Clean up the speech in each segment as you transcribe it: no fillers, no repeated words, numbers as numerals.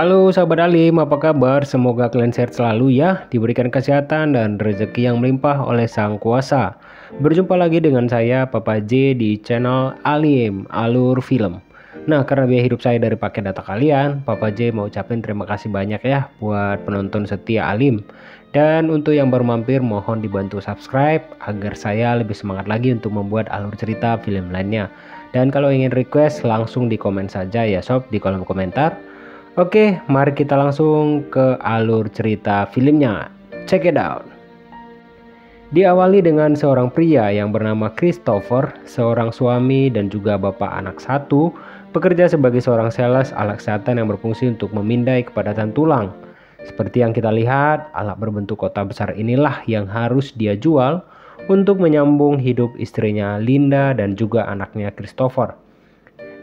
Halo sahabat Alim, apa kabar? Semoga kalian sehat selalu ya, diberikan kesehatan dan rezeki yang melimpah oleh Sang Kuasa. Berjumpa lagi dengan saya Papa J di channel Alim, Alur Film. Nah, karena biaya hidup saya dari paket data kalian, Papa J mau ucapin terima kasih banyak ya buat penonton setia Alim. Dan untuk yang baru mampir, mohon dibantu subscribe agar saya lebih semangat lagi untuk membuat alur cerita film lainnya. Dan kalau ingin request, langsung di komen saja ya sob, di kolom komentar. Oke, mari kita langsung ke alur cerita filmnya. Check it out. Diawali dengan seorang pria yang bernama Christopher, seorang suami dan juga bapak anak satu, bekerja sebagai seorang sales alat kesehatan yang berfungsi untuk memindai kepadatan tulang. Seperti yang kita lihat, alat berbentuk kotak besar inilah yang harus dia jual untuk menyambung hidup istrinya Linda dan juga anaknya Christopher.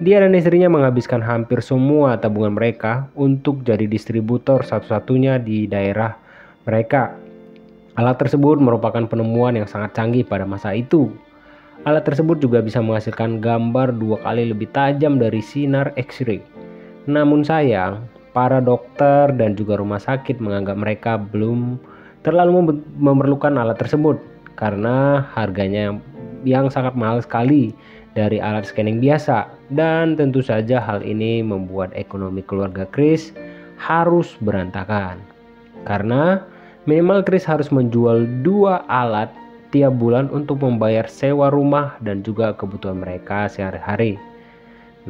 Dia dan istrinya menghabiskan hampir semua tabungan mereka untuk jadi distributor satu-satunya di daerah mereka. Alat tersebut merupakan penemuan yang sangat canggih pada masa itu. Alat tersebut juga bisa menghasilkan gambar 2 kali lebih tajam dari sinar X-ray. Namun sayang, para dokter dan juga rumah sakit menganggap mereka belum terlalu memerlukan alat tersebut karena harganya yang sangat mahal sekali dari alat scanning biasa, dan tentu saja hal ini membuat ekonomi keluarga Chris harus berantakan karena minimal Chris harus menjual 2 alat tiap bulan untuk membayar sewa rumah dan juga kebutuhan mereka sehari-hari.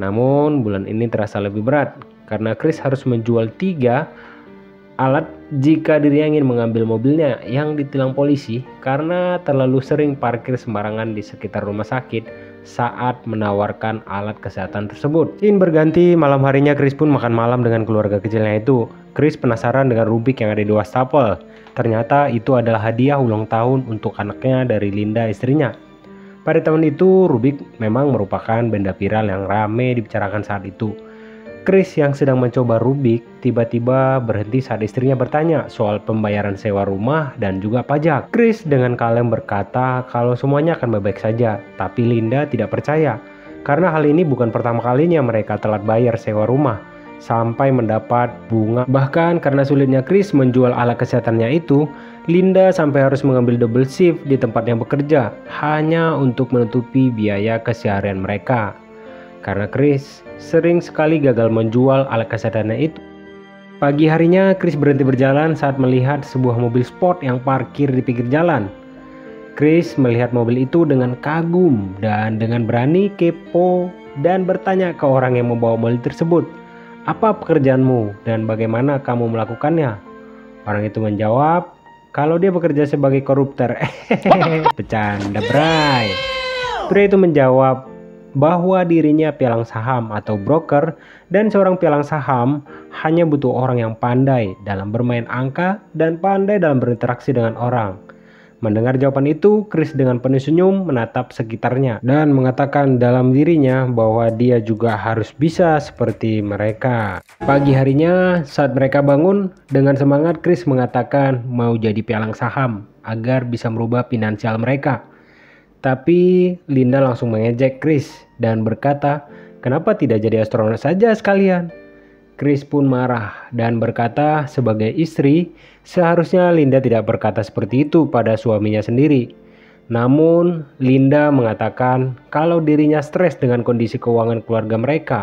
Namun bulan ini terasa lebih berat karena Chris harus menjual 3 alat jika dirinya ingin mengambil mobilnya yang ditilang polisi karena terlalu sering parkir sembarangan di sekitar rumah sakit saat menawarkan alat kesehatan tersebut. Scene berganti, malam harinya Chris pun makan malam dengan keluarga kecilnya itu. Chris penasaran dengan Rubik yang ada di wastafel. Ternyata itu adalah hadiah ulang tahun untuk anaknya dari Linda istrinya. Pada tahun itu Rubik memang merupakan benda viral yang ramai dibicarakan saat itu. Chris yang sedang mencoba Rubik tiba-tiba berhenti saat istrinya bertanya soal pembayaran sewa rumah dan juga pajak. Chris dengan kalem berkata kalau semuanya akan baik-baik saja, tapi Linda tidak percaya karena hal ini bukan pertama kalinya mereka telat bayar sewa rumah sampai mendapat bunga. Bahkan karena sulitnya Chris menjual alat kesehatannya itu, Linda sampai harus mengambil double shift di tempat yang bekerja hanya untuk menutupi biaya keseharian mereka. Karena Chris sering sekali gagal menjual alat kesehatannya itu. Pagi harinya Chris berhenti berjalan saat melihat sebuah mobil sport yang parkir di pinggir jalan. Chris melihat mobil itu dengan kagum dan dengan berani kepo dan bertanya ke orang yang membawa mobil tersebut, "Apa pekerjaanmu dan bagaimana kamu melakukannya?" Orang itu menjawab kalau dia bekerja sebagai koruptor. Bercanda bray. Pria itu menjawab bahwa dirinya pialang saham atau broker dan seorang pialang saham hanya butuh orang yang pandai dalam bermain angka dan pandai dalam berinteraksi dengan orang. Mendengar jawaban itu, Chris dengan penuh senyum menatap sekitarnya dan mengatakan dalam dirinya bahwa dia juga harus bisa seperti mereka. Pagi harinya saat mereka bangun, dengan semangat Chris mengatakan mau jadi pialang saham agar bisa merubah finansial mereka. Tapi Linda langsung mengejek Chris dan berkata, "Kenapa tidak jadi astronot saja sekalian?" Chris pun marah dan berkata sebagai istri, seharusnya Linda tidak berkata seperti itu pada suaminya sendiri. Namun Linda mengatakan kalau dirinya stres dengan kondisi keuangan keluarga mereka.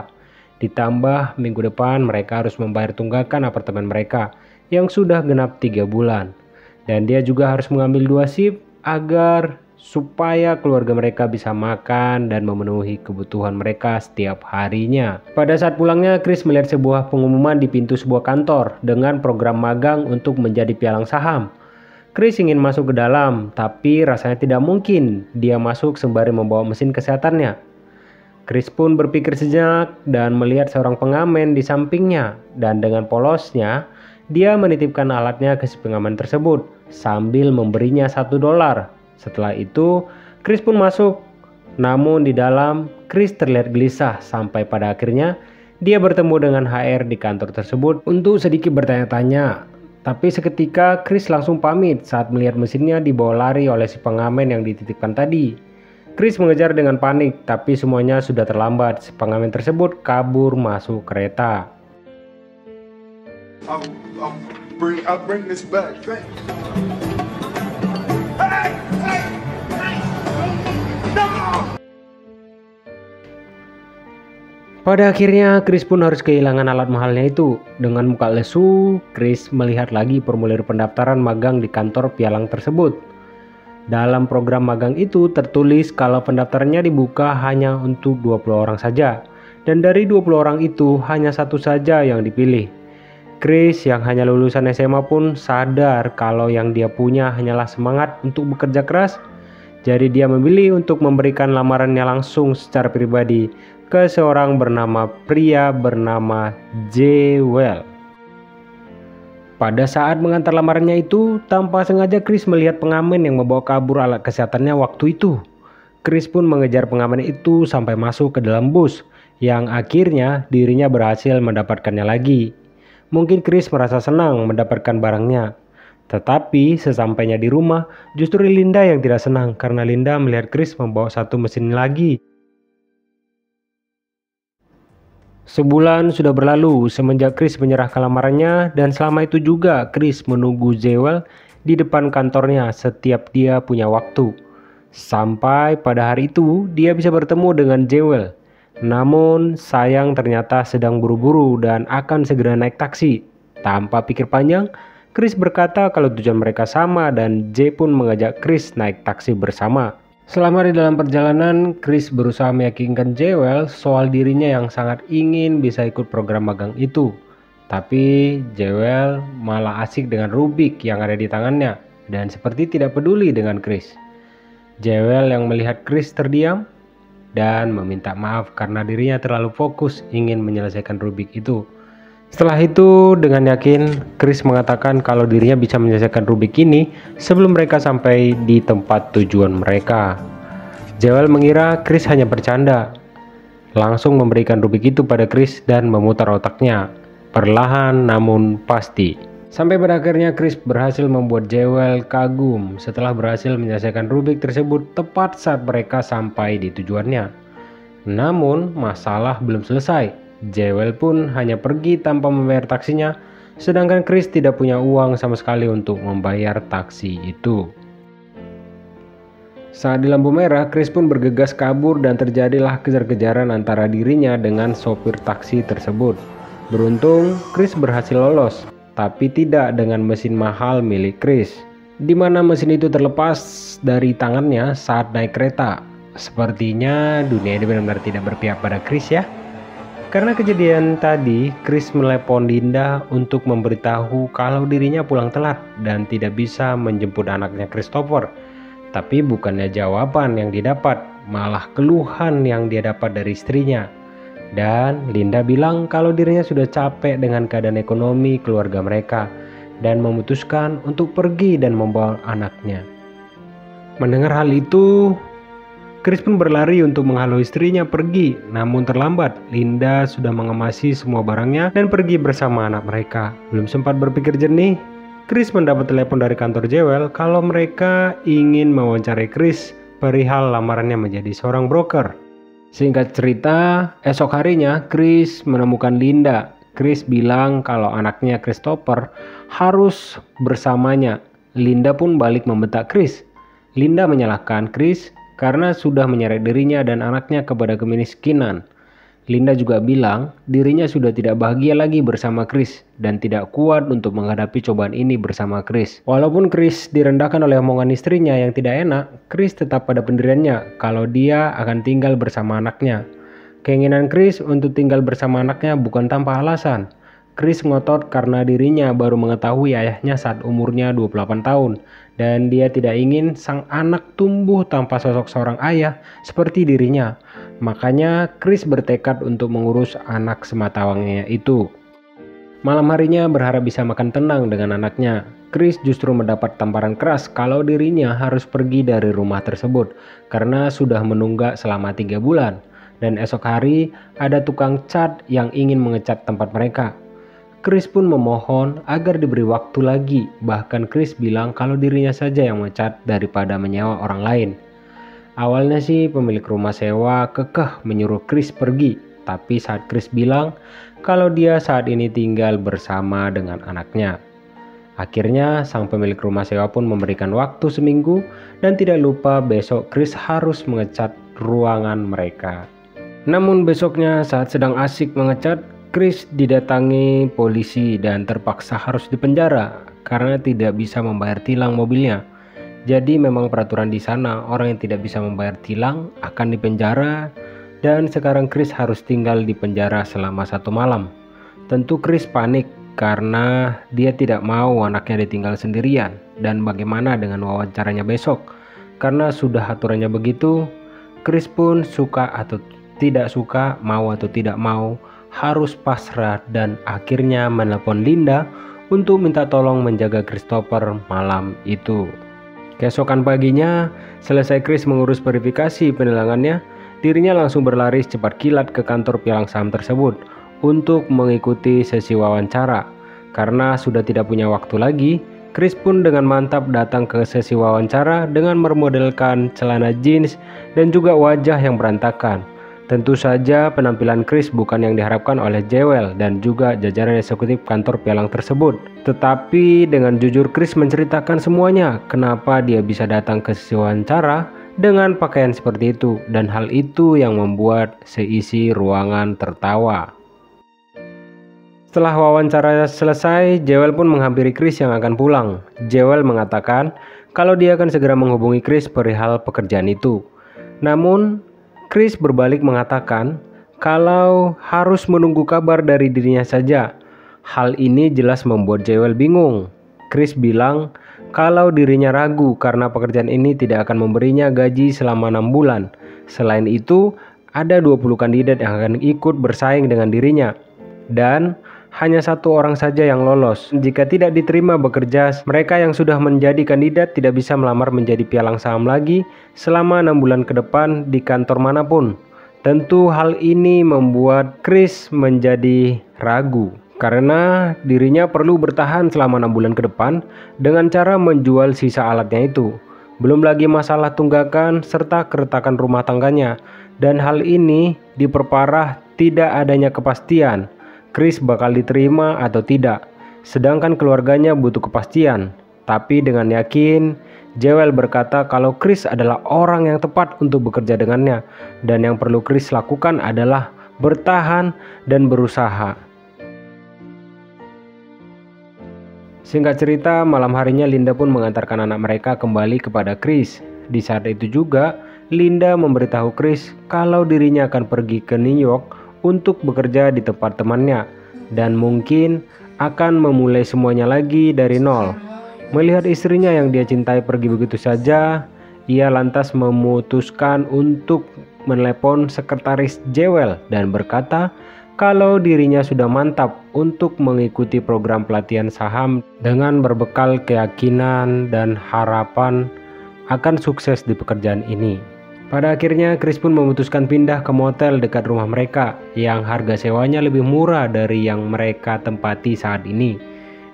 Ditambah minggu depan mereka harus membayar tunggakan apartemen mereka yang sudah genap 3 bulan. Dan dia juga harus mengambil 2 shift agar supaya keluarga mereka bisa makan dan memenuhi kebutuhan mereka setiap harinya. Pada saat pulangnya, Chris melihat sebuah pengumuman di pintu sebuah kantor dengan program magang untuk menjadi pialang saham. Chris ingin masuk ke dalam, tapi rasanya tidak mungkin dia masuk sembari membawa mesin kesehatannya. Chris pun berpikir sejenak dan melihat seorang pengamen di sampingnya, dan dengan polosnya dia menitipkan alatnya ke si pengamen tersebut sambil memberinya $1. Setelah itu, Chris pun masuk. Namun di dalam, Chris terlihat gelisah sampai pada akhirnya dia bertemu dengan HR di kantor tersebut untuk sedikit bertanya-tanya. Tapi seketika Chris langsung pamit saat melihat mesinnya dibawa lari oleh si pengamen yang dititipkan tadi. Chris mengejar dengan panik, tapi semuanya sudah terlambat. Si pengamen tersebut kabur masuk kereta. I'll bring this back. Thank you. Hey! Hey! Hey! No! Pada akhirnya Chris pun harus kehilangan alat mahalnya itu. Dengan muka lesu, Chris melihat lagi formulir pendaftaran magang di kantor pialang tersebut. Dalam program magang itu tertulis kalau pendaftarannya dibuka hanya untuk 20 orang saja. Dan dari 20 orang itu hanya satu saja yang dipilih. Chris yang hanya lulusan SMA pun sadar kalau yang dia punya hanyalah semangat untuk bekerja keras. Jadi dia memilih untuk memberikan lamarannya langsung secara pribadi ke seorang pria bernama Jewel. Pada saat mengantar lamarannya itu, tanpa sengaja Chris melihat pengamen yang membawa kabur alat kesehatannya waktu itu. Chris pun mengejar pengamen itu sampai masuk ke dalam bus, yang akhirnya dirinya berhasil mendapatkannya lagi. Mungkin Chris merasa senang mendapatkan barangnya. Tetapi sesampainya di rumah, justru Linda yang tidak senang karena Linda melihat Chris membawa satu mesin lagi. Sebulan sudah berlalu semenjak Chris menyerahkan lamarannya, dan selama itu juga Chris menunggu Jewel di depan kantornya setiap dia punya waktu. Sampai pada hari itu dia bisa bertemu dengan Jewel. Namun sayang ternyata sedang buru-buru dan akan segera naik taksi. Tanpa pikir panjang, Chris berkata kalau tujuan mereka sama dan J pun mengajak Chris naik taksi bersama. Selama di dalam perjalanan, Chris berusaha meyakinkan Jewel soal dirinya yang sangat ingin bisa ikut program magang itu. Tapi Jewel malah asik dengan Rubik yang ada di tangannya dan seperti tidak peduli dengan Chris. Jewel yang melihat Chris terdiam dan meminta maaf karena dirinya terlalu fokus ingin menyelesaikan Rubik itu. Setelah itu dengan yakin Chris mengatakan kalau dirinya bisa menyelesaikan Rubik ini sebelum mereka sampai di tempat tujuan mereka. Jewel mengira Chris hanya bercanda, langsung memberikan Rubik itu pada Chris dan memutar otaknya, perlahan namun pasti. Sampai pada akhirnya Chris berhasil membuat Jewel kagum setelah berhasil menyelesaikan Rubik tersebut tepat saat mereka sampai di tujuannya. Namun masalah belum selesai. Jewel pun hanya pergi tanpa membayar taksinya, sedangkan Chris tidak punya uang sama sekali untuk membayar taksi itu. Saat di lampu merah, Chris pun bergegas kabur dan terjadilah kejar-kejaran antara dirinya dengan sopir taksi tersebut. Beruntung Chris berhasil lolos, tapi tidak dengan mesin mahal milik Chris, di mana mesin itu terlepas dari tangannya saat naik kereta. Sepertinya dunia ini benar-benar tidak berpihak pada Chris ya. Karena kejadian tadi, Chris menelepon Linda untuk memberitahu kalau dirinya pulang telat dan tidak bisa menjemput anaknya Christopher. Tapi bukannya jawaban yang didapat, malah keluhan yang dia dapat dari istrinya. Dan Linda bilang kalau dirinya sudah capek dengan keadaan ekonomi keluarga mereka dan memutuskan untuk pergi dan membawa anaknya. Mendengar hal itu, Chris pun berlari untuk menghalau istrinya pergi, namun terlambat. Linda sudah mengemasi semua barangnya dan pergi bersama anak mereka. Belum sempat berpikir jernih, Chris mendapat telepon dari kantor Jewel kalau mereka ingin mewawancarai Chris perihal lamarannya menjadi seorang broker. Singkat cerita, esok harinya Chris menemukan Linda. Chris bilang kalau anaknya Christopher harus bersamanya. Linda pun balik membentak Chris. Linda menyalahkan Chris karena sudah menyeret dirinya dan anaknya kepada kemiskinan. Linda juga bilang dirinya sudah tidak bahagia lagi bersama Chris dan tidak kuat untuk menghadapi cobaan ini bersama Chris. Walaupun Chris direndahkan oleh omongan istrinya yang tidak enak, Chris tetap pada pendiriannya kalau dia akan tinggal bersama anaknya. Keinginan Chris untuk tinggal bersama anaknya bukan tanpa alasan. Chris ngotot karena dirinya baru mengetahui ayahnya saat umurnya 28 tahun dan dia tidak ingin sang anak tumbuh tanpa sosok seorang ayah seperti dirinya. Makanya Chris bertekad untuk mengurus anak sematawangnya itu. Malam harinya berharap bisa makan tenang dengan anaknya. Chris justru mendapat tamparan keras kalau dirinya harus pergi dari rumah tersebut karena sudah menunggak selama 3 bulan. Dan esok hari ada tukang cat yang ingin mengecat tempat mereka. Chris pun memohon agar diberi waktu lagi, bahkan Chris bilang kalau dirinya saja yang mengecat daripada menyewa orang lain. Awalnya sih pemilik rumah sewa kekeh menyuruh Chris pergi, Tapi saat Chris bilang kalau dia saat ini tinggal bersama dengan anaknya. Akhirnya sang pemilik rumah sewa pun memberikan waktu seminggu dan tidak lupa besok Chris harus mengecat ruangan mereka. Namun besoknya saat sedang asik mengecat, Chris didatangi polisi dan terpaksa harus dipenjara karena tidak bisa membayar tilang mobilnya. Jadi memang peraturan di sana orang yang tidak bisa membayar tilang akan dipenjara dan sekarang Chris harus tinggal di penjara selama 1 malam. Tentu Chris panik karena dia tidak mau anaknya ditinggal sendirian dan bagaimana dengan wawancaranya besok. Karena sudah aturannya begitu, Chris pun suka atau tidak suka, mau atau tidak mau, harus pasrah dan akhirnya menelpon Linda untuk minta tolong menjaga Christopher malam itu. Keesokan paginya, selesai Chris mengurus verifikasi penilangannya, dirinya langsung berlari secepat kilat ke kantor pialang saham tersebut untuk mengikuti sesi wawancara. Karena sudah tidak punya waktu lagi, Chris pun dengan mantap datang ke sesi wawancara dengan memodelkan celana jeans dan juga wajah yang berantakan. Tentu saja penampilan Chris bukan yang diharapkan oleh Jewel dan juga jajaran eksekutif kantor pialang tersebut. Tetapi dengan jujur Chris menceritakan semuanya, kenapa dia bisa datang ke sesi wawancara dengan pakaian seperti itu, dan hal itu yang membuat seisi ruangan tertawa. Setelah wawancara selesai, Jewel pun menghampiri Chris yang akan pulang. Jewel mengatakan kalau dia akan segera menghubungi Chris perihal pekerjaan itu. Namun, Chris berbalik mengatakan kalau harus menunggu kabar dari dirinya saja. Hal ini jelas membuat Jewel bingung. Chris bilang kalau dirinya ragu karena pekerjaan ini tidak akan memberinya gaji selama 6 bulan. Selain itu, ada 20 kandidat yang akan ikut bersaing dengan dirinya. Dan hanya 1 orang saja yang lolos. Jika tidak diterima bekerja, mereka yang sudah menjadi kandidat tidak bisa melamar menjadi pialang saham lagi selama 6 bulan ke depan di kantor manapun. Tentu hal ini membuat Chris menjadi ragu karena dirinya perlu bertahan selama 6 bulan ke depan dengan cara menjual sisa alatnya itu. Belum lagi masalah tunggakan serta keretakan rumah tangganya, dan hal ini diperparah tidak adanya kepastian Chris bakal diterima atau tidak, sedangkan keluarganya butuh kepastian. Tapi dengan yakin, Jewel berkata kalau Chris adalah orang yang tepat untuk bekerja dengannya, dan yang perlu Chris lakukan adalah bertahan dan berusaha. Singkat cerita, malam harinya Linda pun mengantarkan anak mereka kembali kepada Chris. Di saat itu juga, Linda memberitahu Chris kalau dirinya akan pergi ke New York untuk bekerja di tempat temannya dan mungkin akan memulai semuanya lagi dari nol. Melihat istrinya yang dia cintai pergi begitu saja, ia lantas memutuskan untuk menelepon sekretaris Jewel dan berkata kalau dirinya sudah mantap untuk mengikuti program pelatihan saham dengan berbekal keyakinan dan harapan akan sukses di pekerjaan ini. Pada akhirnya Chris pun memutuskan pindah ke motel dekat rumah mereka yang harga sewanya lebih murah dari yang mereka tempati saat ini.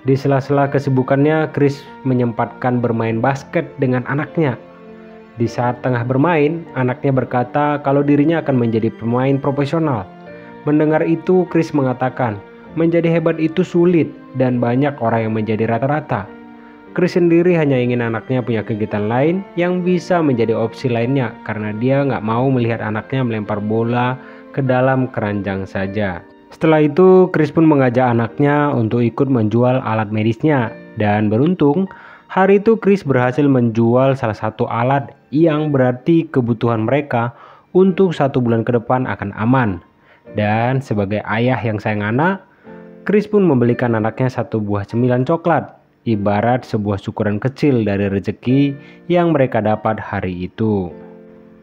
Di sela-sela kesibukannya, Chris menyempatkan bermain basket dengan anaknya. Di saat tengah bermain, anaknya berkata kalau dirinya akan menjadi pemain profesional. Mendengar itu, Chris mengatakan menjadi hebat itu sulit dan banyak orang yang menjadi rata-rata. Chris sendiri hanya ingin anaknya punya kegiatan lain yang bisa menjadi opsi lainnya karena dia nggak mau melihat anaknya melempar bola ke dalam keranjang saja. Setelah itu, Chris pun mengajak anaknya untuk ikut menjual alat medisnya dan beruntung hari itu Chris berhasil menjual salah satu alat yang berarti kebutuhan mereka untuk 1 bulan ke depan akan aman. Dan sebagai ayah yang sayang anak, Chris pun membelikan anaknya 1 buah cemilan coklat, ibarat sebuah syukuran kecil dari rezeki yang mereka dapat hari itu.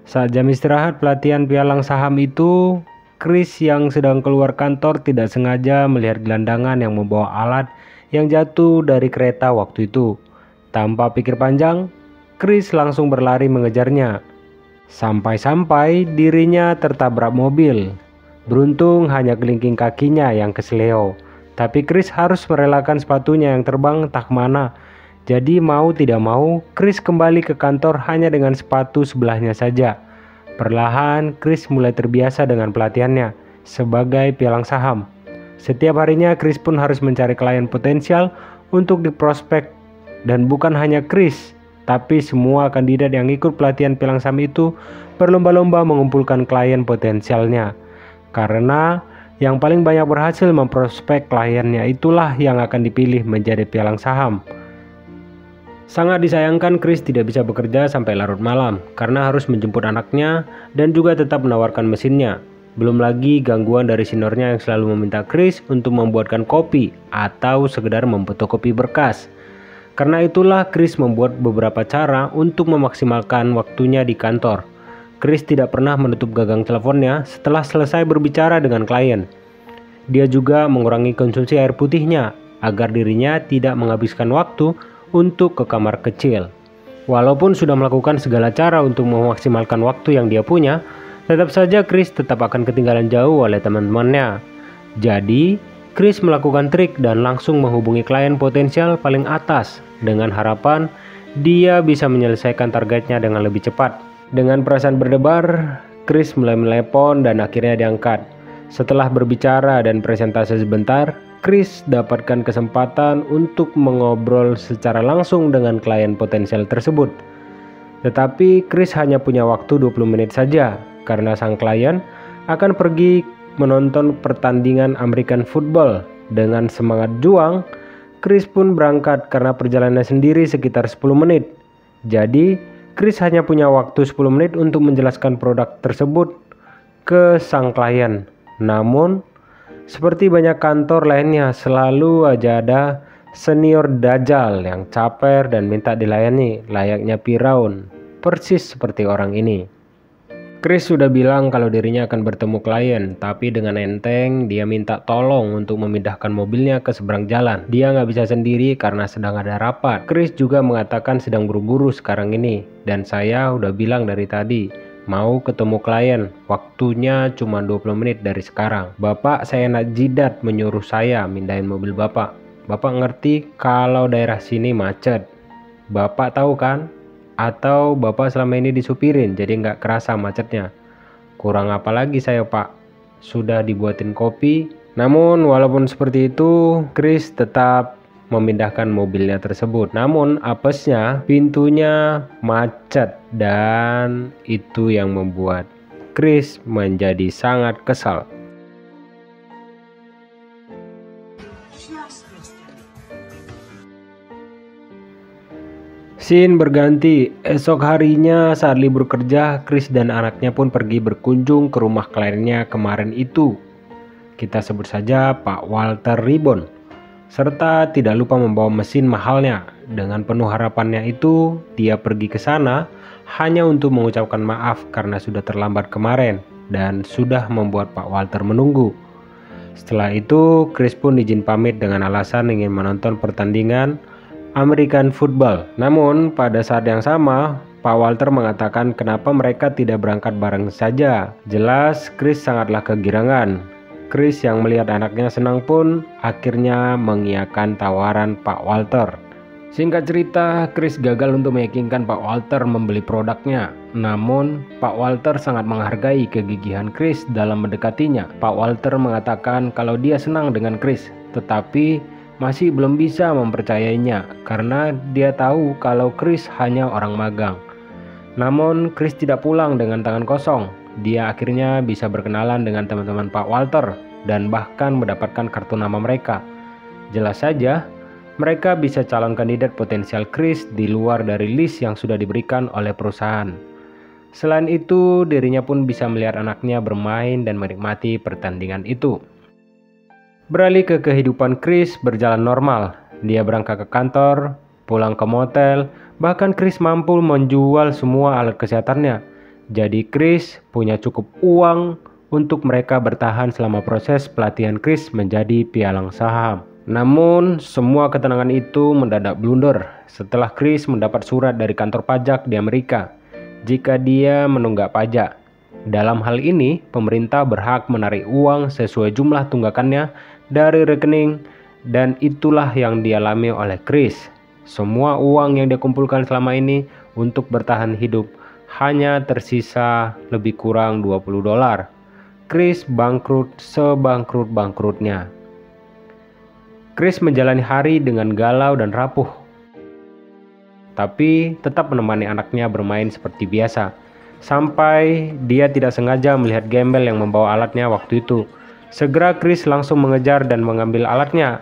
Saat jam istirahat pelatihan pialang saham itu, Chris yang sedang keluar kantor tidak sengaja melihat gelandangan yang membawa alat yang jatuh dari kereta waktu itu. Tanpa pikir panjang, Chris langsung berlari mengejarnya. Sampai-sampai dirinya tertabrak mobil. Beruntung hanya kelingking kakinya yang kesleo. Tapi Chris harus merelakan sepatunya yang terbang entah kemana. Jadi mau tidak mau, Chris kembali ke kantor hanya dengan sepatu sebelahnya saja. Perlahan, Chris mulai terbiasa dengan pelatihannya. sebagai pialang saham. Setiap harinya Chris pun harus mencari klien potensial untuk diprospek, dan bukan hanya Chris, tapi semua kandidat yang ikut pelatihan pialang saham itu berlomba-lomba mengumpulkan klien potensialnya. Karena yang paling banyak berhasil memprospek kliennya itulah yang akan dipilih menjadi pialang saham. Sangat disayangkan Chris tidak bisa bekerja sampai larut malam karena harus menjemput anaknya dan juga tetap menawarkan mesinnya. Belum lagi gangguan dari seniornya yang selalu meminta Chris untuk membuatkan kopi atau sekedar memfotokopi berkas. Karena itulah Chris membuat beberapa cara untuk memaksimalkan waktunya di kantor. Chris tidak pernah menutup gagang teleponnya setelah selesai berbicara dengan klien. Dia juga mengurangi konsumsi air putihnya agar dirinya tidak menghabiskan waktu untuk ke kamar kecil. Walaupun sudah melakukan segala cara untuk memaksimalkan waktu yang dia punya, tetap saja Chris tetap akan ketinggalan jauh oleh teman-temannya. Jadi, Chris melakukan trik dan langsung menghubungi klien potensial paling atas dengan harapan dia bisa menyelesaikan targetnya dengan lebih cepat. Dengan perasaan berdebar, Chris mulai menelepon dan akhirnya diangkat. Setelah berbicara dan presentasi sebentar, Chris dapatkan kesempatan untuk mengobrol secara langsung dengan klien potensial tersebut. Tetapi Chris hanya punya waktu 20 menit saja karena sang klien akan pergi menonton pertandingan American Football. Dengan semangat juang, Chris pun berangkat karena perjalanannya sendiri sekitar 10 menit. Jadi, Chris hanya punya waktu 10 menit untuk menjelaskan produk tersebut ke sang klien. Namun, seperti banyak kantor lainnya, selalu aja ada senior dajal yang caper dan minta dilayani layaknya Firaun, persis seperti orang ini. Chris sudah bilang kalau dirinya akan bertemu klien, tapi dengan enteng dia minta tolong untuk memindahkan mobilnya ke seberang jalan. Dia nggak bisa sendiri karena sedang ada rapat. Chris juga mengatakan sedang buru-buru sekarang ini, dan saya udah bilang dari tadi mau ketemu klien, waktunya cuma 20 menit dari sekarang. Bapak saya nak jidat menyuruh saya mindahin mobil Bapak. Bapak ngerti kalau daerah sini macet. Bapak tahu kan? Atau Bapak selama ini disupirin jadi nggak kerasa macetnya. Kurang apa lagi saya Pak? Sudah dibuatin kopi. Namun walaupun seperti itu, Chris tetap memindahkan mobilnya tersebut. Namun apesnya pintunya macet dan itu yang membuat Chris menjadi sangat kesal. Scene berganti. Esok harinya saat libur kerja, Chris dan anaknya pun pergi berkunjung ke rumah kliennya kemarin itu. Kita sebut saja Pak Walter Ribbon. Serta tidak lupa membawa mesin mahalnya. Dengan penuh harapannya itu, dia pergi ke sana hanya untuk mengucapkan maaf karena sudah terlambat kemarin dan sudah membuat Pak Walter menunggu. Setelah itu, Chris pun izin pamit dengan alasan ingin menonton pertandingan American Football. Namun pada saat yang sama, Pak Walter mengatakan kenapa mereka tidak berangkat bareng saja. Jelas Chris sangatlah kegirangan. Chris yang melihat anaknya senang pun akhirnya mengiyakan tawaran Pak Walter. Singkat cerita, Chris gagal untuk meyakinkan Pak Walter membeli produknya. Namun, Pak Walter sangat menghargai kegigihan Chris dalam mendekatinya. Pak Walter mengatakan kalau dia senang dengan Chris, tetapi masih belum bisa mempercayainya karena dia tahu kalau Chris hanya orang magang. Namun Chris tidak pulang dengan tangan kosong. Dia akhirnya bisa berkenalan dengan teman-teman Pak Walter dan bahkan mendapatkan kartu nama mereka. Jelas saja, mereka bisa calon kandidat potensial Chris di luar dari list yang sudah diberikan oleh perusahaan. Selain itu, dirinya pun bisa melihat anaknya bermain dan menikmati pertandingan itu. Beralih ke kehidupan Chris berjalan normal. Dia berangkat ke kantor, pulang ke motel, bahkan Chris mampu menjual semua alat kesehatannya. Jadi Chris punya cukup uang untuk mereka bertahan selama proses pelatihan Chris menjadi pialang saham. Namun semua ketenangan itu mendadak blunder setelah Chris mendapat surat dari kantor pajak di Amerika jika dia menunggak pajak. Dalam hal ini, pemerintah berhak menarik uang sesuai jumlah tunggakannya dari rekening, dan itulah yang dialami oleh Chris. Semua uang yang dia kumpulkan selama ini untuk bertahan hidup hanya tersisa lebih kurang $20. Chris bangkrut sebangkrut-bangkrutnya. Chris menjalani hari dengan galau dan rapuh, tapi tetap menemani anaknya bermain seperti biasa, sampai dia tidak sengaja melihat gembel yang membawa alatnya waktu itu. Segera Chris langsung mengejar dan mengambil alatnya.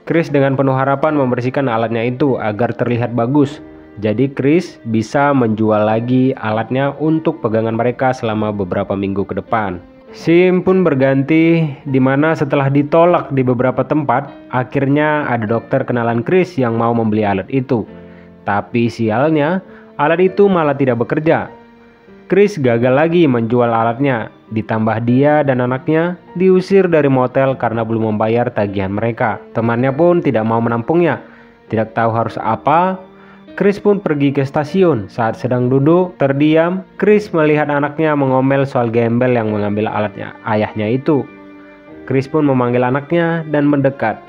Chris dengan penuh harapan membersihkan alatnya itu agar terlihat bagus. Jadi Chris bisa menjual lagi alatnya untuk pegangan mereka selama beberapa minggu ke depan. Scene pun berganti, dimana setelah ditolak di beberapa tempat, akhirnya ada dokter kenalan Chris yang mau membeli alat itu. Tapi sialnya, alat itu malah tidak bekerja. Chris gagal lagi menjual alatnya, ditambah dia dan anaknya diusir dari motel karena belum membayar tagihan mereka. Temannya pun tidak mau menampungnya. Tidak tahu harus apa, Chris pun pergi ke stasiun. Saat sedang duduk terdiam, Chris melihat anaknya mengomel soal gembel yang mengambil alatnya ayahnya itu. Chris pun memanggil anaknya dan mendekat.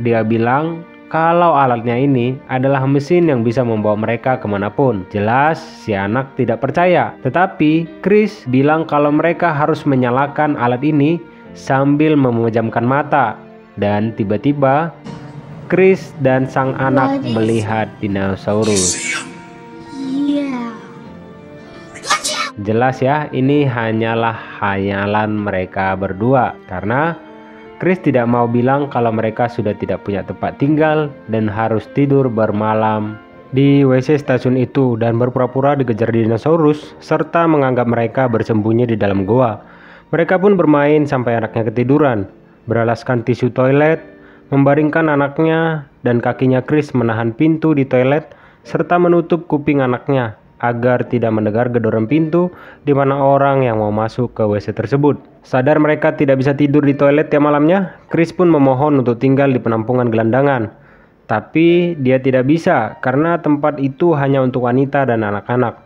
Dia bilang kalau alatnya ini adalah mesin yang bisa membawa mereka kemanapun. Jelas si anak tidak percaya. Tetapi Chris bilang kalau mereka harus menyalakan alat ini sambil memejamkan mata. Dan tiba-tiba Chris dan sang anak melihat dinosaurus. Jelas ya, ini hanyalah khayalan mereka berdua. Karena Chris tidak mau bilang kalau mereka sudah tidak punya tempat tinggal dan harus tidur bermalam di WC stasiun itu dan berpura-pura dikejar dinosaurus serta menganggap mereka bersembunyi di dalam goa. Mereka pun bermain sampai anaknya ketiduran, beralaskan tisu toilet, membaringkan anaknya, dan kakinya Chris menahan pintu di toilet serta menutup kuping anaknya agar tidak mendengar gedoran pintu di mana orang yang mau masuk ke WC tersebut. Sadar mereka tidak bisa tidur di toilet tiap malamnya, Chris pun memohon untuk tinggal di penampungan gelandangan. Tapi dia tidak bisa karena tempat itu hanya untuk wanita dan anak-anak.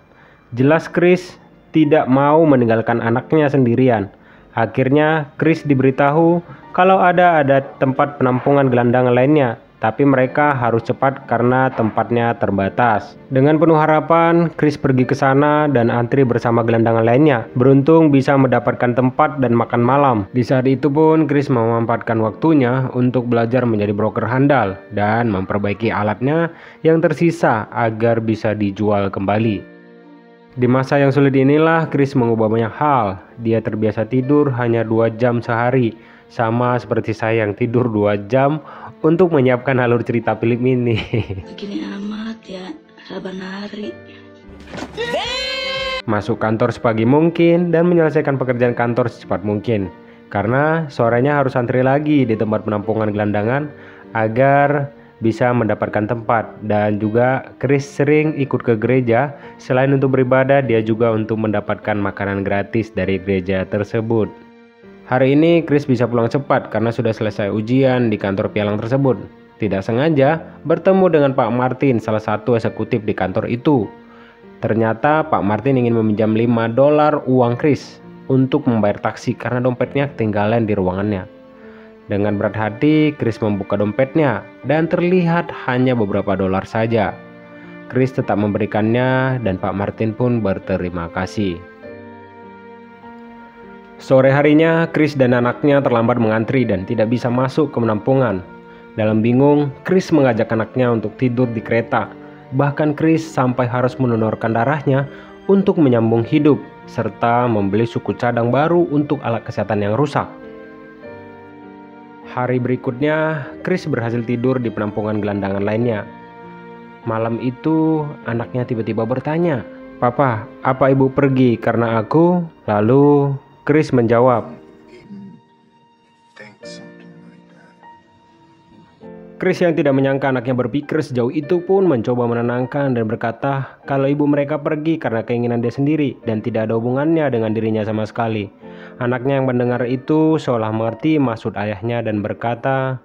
Jelas Chris tidak mau meninggalkan anaknya sendirian. Akhirnya Chris diberitahu kalau ada tempat penampungan gelandangan lainnya, tapi mereka harus cepat karena tempatnya terbatas. Dengan penuh harapan, Chris pergi ke sana dan antri bersama gelandangan lainnya. Beruntung bisa mendapatkan tempat dan makan malam. Di saat itu pun Chris memanfaatkan waktunya untuk belajar menjadi broker handal dan memperbaiki alatnya yang tersisa agar bisa dijual kembali. Di masa yang sulit inilah Chris mengubah banyak hal. Dia terbiasa tidur hanya 2 jam sehari, sama seperti saya yang tidur 2 jam untuk menyiapkan alur cerita film ini. Begini amat ya, saban hari. Masuk kantor sepagi mungkin dan menyelesaikan pekerjaan kantor secepat mungkin. Karena sorenya harus antri lagi di tempat penampungan gelandangan agar bisa mendapatkan tempat. Dan juga Chris sering ikut ke gereja. Selain untuk beribadah, dia juga untuk mendapatkan makanan gratis dari gereja tersebut. Hari ini Chris bisa pulang cepat karena sudah selesai ujian di kantor pialang tersebut. Tidak sengaja bertemu dengan Pak Martin, salah satu eksekutif di kantor itu. Ternyata Pak Martin ingin meminjam $5 uang Chris untuk membayar taksi karena dompetnya ketinggalan di ruangannya. Dengan berat hati, Chris membuka dompetnya dan terlihat hanya beberapa dolar saja. Chris tetap memberikannya dan Pak Martin pun berterima kasih. Sore harinya, Chris dan anaknya terlambat mengantri dan tidak bisa masuk ke penampungan. Dalam bingung, Chris mengajak anaknya untuk tidur di kereta. Bahkan Chris sampai harus mendonorkan darahnya untuk menyambung hidup, serta membeli suku cadang baru untuk alat kesehatan yang rusak. Hari berikutnya, Chris berhasil tidur di penampungan gelandangan lainnya. Malam itu, anaknya tiba-tiba bertanya, "Papa, apa ibu pergi karena aku?" Lalu Chris menjawab, Chris yang tidak menyangka anaknya berpikir sejauh itu pun mencoba menenangkan dan berkata kalau ibu mereka pergi karena keinginan dia sendiri dan tidak ada hubungannya dengan dirinya sama sekali. Anaknya yang mendengar itu seolah mengerti maksud ayahnya dan berkata,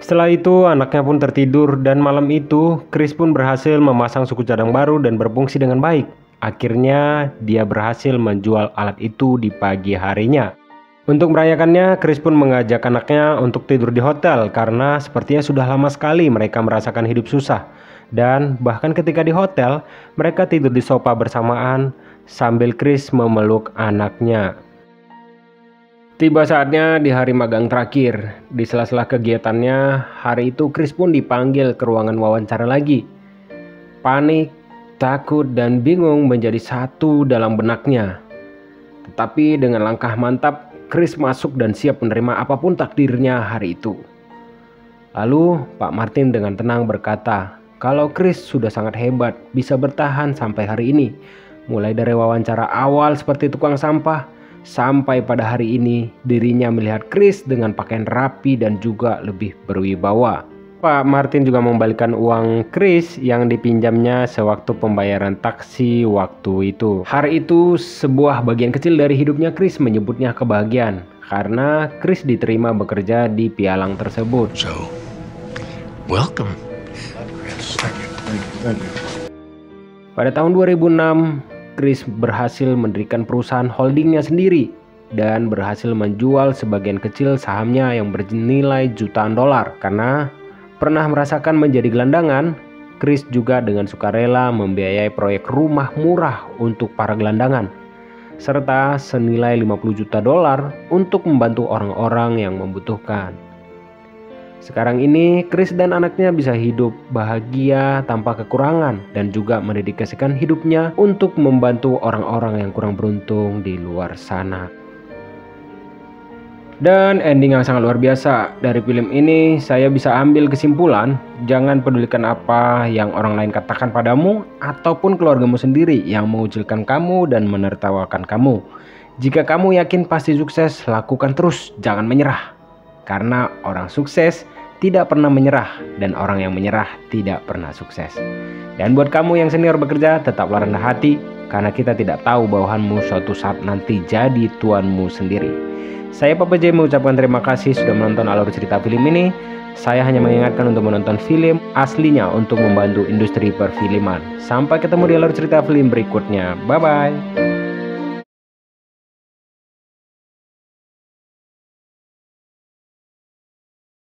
Setelah itu anaknya pun tertidur dan malam itu Chris pun berhasil memasang suku cadang baru dan berfungsi dengan baik. Akhirnya dia berhasil menjual alat itu di pagi harinya. Untuk merayakannya, Chris pun mengajak anaknya untuk tidur di hotel karena sepertinya sudah lama sekali mereka merasakan hidup susah. Dan bahkan ketika di hotel, mereka tidur di sofa bersamaan sambil Chris memeluk anaknya. Tiba saatnya di hari magang terakhir. Di sela-sela kegiatannya, hari itu Chris pun dipanggil ke ruangan wawancara lagi. Panik, takut, dan bingung menjadi satu dalam benaknya. Tetapi dengan langkah mantap, Chris masuk dan siap menerima apapun takdirnya hari itu. Lalu Pak Martin dengan tenang berkata, kalau Chris sudah sangat hebat bisa bertahan sampai hari ini. Mulai dari wawancara awal seperti tukang sampah, sampai pada hari ini dirinya melihat Chris dengan pakaian rapi dan juga lebih berwibawa. Pak Martin juga membalikan uang Chris yang dipinjamnya sewaktu pembayaran taksi waktu itu. Hari itu sebuah bagian kecil dari hidupnya Chris menyebutnya kebahagiaan karena Chris diterima bekerja di pialang tersebut. So, welcome. Pada tahun 2006, Chris berhasil mendirikan perusahaan holdingnya sendiri dan berhasil menjual sebagian kecil sahamnya yang bernilai jutaan dolar. Karena pernah merasakan menjadi gelandangan, Chris juga dengan sukarela membiayai proyek rumah murah untuk para gelandangan, serta senilai 50 juta dolar untuk membantu orang-orang yang membutuhkan. Sekarang ini, Chris dan anaknya bisa hidup bahagia tanpa kekurangan dan juga mendedikasikan hidupnya untuk membantu orang-orang yang kurang beruntung di luar sana. Dan ending yang sangat luar biasa dari film ini, saya bisa ambil kesimpulan, jangan pedulikan apa yang orang lain katakan padamu ataupun keluargamu sendiri yang mengucilkan kamu dan menertawakan kamu. Jika kamu yakin pasti sukses, lakukan terus, jangan menyerah. Karena orang sukses tidak pernah menyerah dan orang yang menyerah tidak pernah sukses. Dan buat kamu yang senior bekerja, tetaplah rendah hati karena kita tidak tahu bawahanmu suatu saat nanti jadi tuanmu sendiri. Saya Papa J mengucapkan terima kasih sudah menonton alur cerita film ini. Saya hanya mengingatkan untuk menonton film aslinya untuk membantu industri perfilman. Sampai ketemu di alur cerita film berikutnya. Bye-bye.